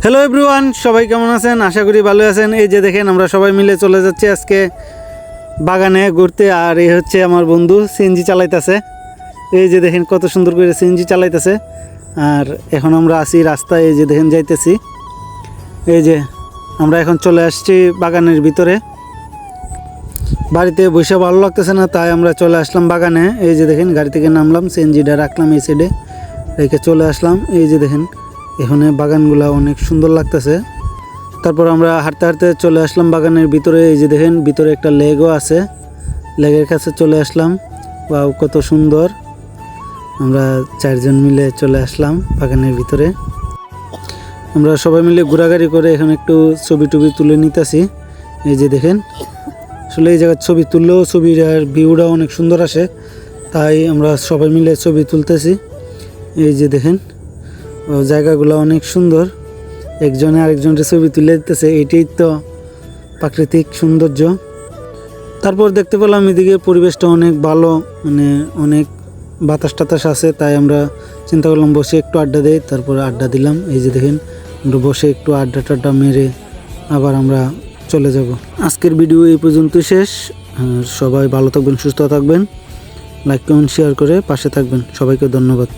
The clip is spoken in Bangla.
হ্যালো এভরিওয়ান, সবাই কেমন আছেন? আশা করি ভালো আছেন। এই যে দেখেন আমরা সবাই মিলে চলে যাচ্ছি আজকে বাগানে ঘুরতে। আর এই হচ্ছে আমার বন্ধু সিএনজি চালাইতেছে। এই যে দেখেন কত সুন্দর করে সিএনজি চালাইতেছে। আর এখন আমরা আছি রাস্তায়, এই যে দেখেন যাইতেছি। এই যে আমরা এখন চলে আসছি বাগানের ভিতরে। বাড়িতে বসে ভালো লাগতেছে না, তাই আমরা চলে আসলাম বাগানে। এই যে দেখেন গাড়ি থেকে নামলাম, সিএনজিটা রাখলাম এই সাইডে, রেখে চলে আসলাম। এই যে দেখেন এখানে বাগানগুলা অনেক সুন্দর লাগতেছে। তারপর আমরা হাঁটতে হাঁটতে চলে আসলাম বাগানের ভিতরে। এই যে দেখেন ভিতরে একটা লেগও আছে, লেগের কাছে চলে আসলাম। ওয়াও, কত সুন্দর। আমরা চারজন মিলে চলে আসলাম বাগানের ভিতরে। আমরা সবাই মিলে ঘোরাঘুরি করে এখন একটু ছবি টবি তুলে নিতেছি। এই যে দেখেন আসলে এই জায়গায় ছবি তুললেও ছবির আর ভিউটা অনেক সুন্দর আসে, তাই আমরা সবাই মিলে ছবি তুলতেছি। এই যে দেখেন জায়গাগুলো অনেক সুন্দর, একজনে আরেকজনের ছবি তুলে দিতেছে। এটাই তো প্রাকৃতিক সৌন্দর্য। তারপর দেখতে পেলাম এদিকে পরিবেশটা অনেক ভালো, মানে অনেক বাতাস টাতাস আছে, তাই আমরা চিন্তা করলাম বসে একটু আড্ডা দেই। তারপরে আড্ডা দিলাম। এই যে দেখেন আমরা বসে একটু আড্ডা টাড্ডা মেরে আবার আমরা চলে যাব। আজকের ভিডিও এই পর্যন্তই শেষ। আর সবাই ভালো থাকবেন, সুস্থ থাকবেন, লাইক কমেন্ট শেয়ার করে পাশে থাকবেন। সবাইকে ধন্যবাদ।